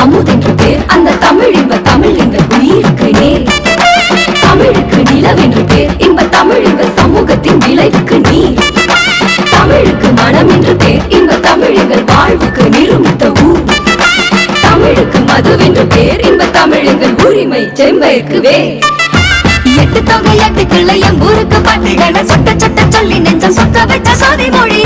அமுதென்று பேர் அந்த தமிழ் இன்ப தமிழ் எங்கள் உயிருக்கு நேர். தமிழுக்கு நிலவென்று பேர் இன்ப தமிழ் எங்கள் சமூகத்தின் விளைவுக்கு நீர். தமிழுக்கு மனம் என்று பேர் இன்ப தமிழ் எங்கள் வாழ்வுக்கு நிருமித்த ஊர். தமிழுக்கு மதுவென்று பேர் இன்ப தமிழ் எங்கள் உரிமை செம்பயருக்கு வேர். எட்டு தொகை எட்டு கிள்ளை எம்பூருக்கு பாட்டுகளை சொட்ட சொட்ட சொல்லி நெஞ்சம் சொக்க வச்ச சோதி மொழி.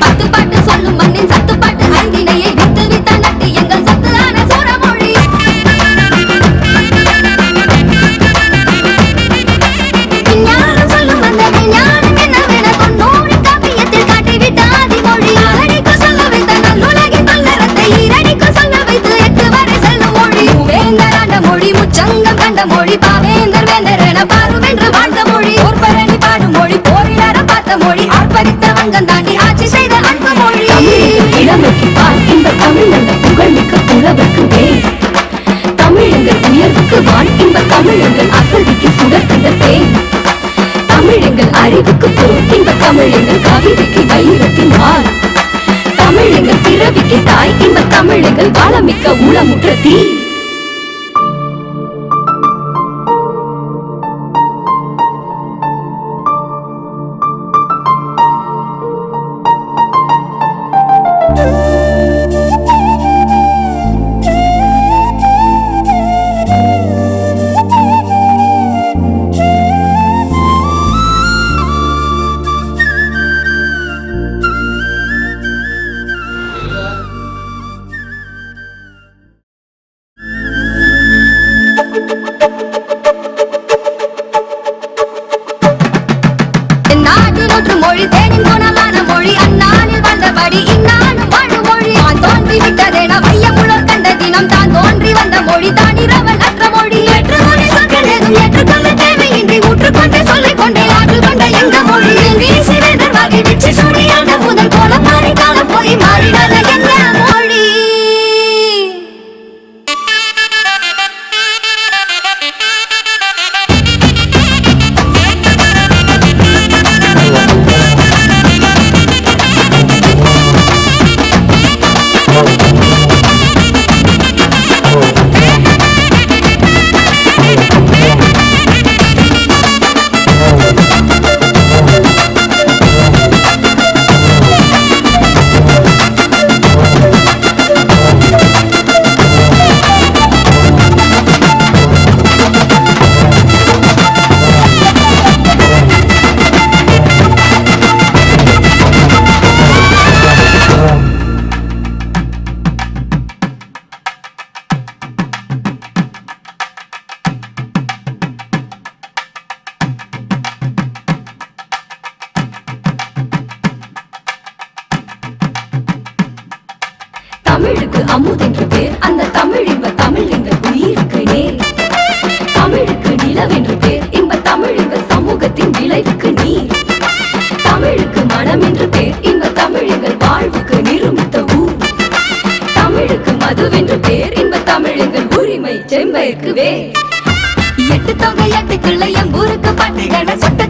பத்து பாட்டு சொல்லும் மண்ணின் சத்து பாட்டு ஐந்தினையை வித்து வித்த நட்டு எங்கள் சத்து ஆன சோழமொழி. விஞ்ஞானம் சொல்லும் அந்த விஞ்ஞானம் என்னவென தொண்ணூறின் காப்பியத்தில் காட்டிவிட்ட ஆதிமொழி. அடிக்கு சொல்ல வைத்த நல்லுலகின் பல்லறத்தை ஈரடிக்கு சொல்ல வைத்து எட்டு வரை செல்லும் மொழி. வேந்தராண்ட மொழி முச்சங்கம் கண்ட மொழி பாவேந்தர் வேந்தர் என பாருவென்று வாழ்ந்த மொழி. போர்பரணி பாடும் மொழி போரிலர பார்த்த மொழி ஆர்ப்பரித்த வங்கம் தாண்டி ஆட்சி செய்த அன்பு மொழி. இளமைக்கு பால் இந்த தமிழ் என்ற புகழ்மிக்க புலவர்க்கு வேர். தமிழ் எங்கள் உயர்வுக்கு வான் இன்ப தமிழ் எங்கள் அசதிக்கு சுடர்கின்ற தேன். தமிழ் எங்கள் அறிவுக்கு தோல் இன்ப தமிழ் எங்கள் கவிதைக்கு வைரத்தின் வாள். தமிழ் எங்கள் பிறவிக்கு தாய் இன்ப தமிழ் எங்கள் வளமிக்க உளமுற்ற தீ. மொழி தேனின் குணமான மொழி அந்நாளில் வந்தபடி இந்நாளும் வாழும் மொழி. தான் தோன்றி விட்டதென வையமுழல் கண்ட தினம் தான் தோன்றி வந்த மொழி தான் இரவல் அற்ற மொழி. ஏற்று மொழி சொற்கள் ஏதும் ஏற்றுக்கொள்ள தேவையின்றி ஊற்றுக்கொண்டே சொல்லிக் கொண்டே ஆற்றல் கொண்ட எங்க மொழி. வீசி வேதர் வகை விச்சு சூடியான முதல் கோலம் மாறி காலம் போய் மாறிடாத எங்க மொழி. தமிழுக்கு அமுதென்று பேர் அந்த தமிழ் இன்ப தமிழ் எங்கள் உயிருக்கு நேர். தமிழுக்கு நிலவென்று பேர் இன்ப தமிழ் எங்கள் சமூகத்தின் விளைவுக்கு நீர். தமிழுக்கு மனம் என்று பேர் இன்ப தமிழ் எங்கள் வாழ்வுக்கு நிருமித்த ஊர். தமிழுக்கு மதுவென்று பேர் இன்ப தமிழ் எங்கள் உரிமை செம்பயருக்கு வேர். எட்டு தொகை எட்டு கிள்ளை எம்பூருக்கு பாட்டுகளை சொட்ட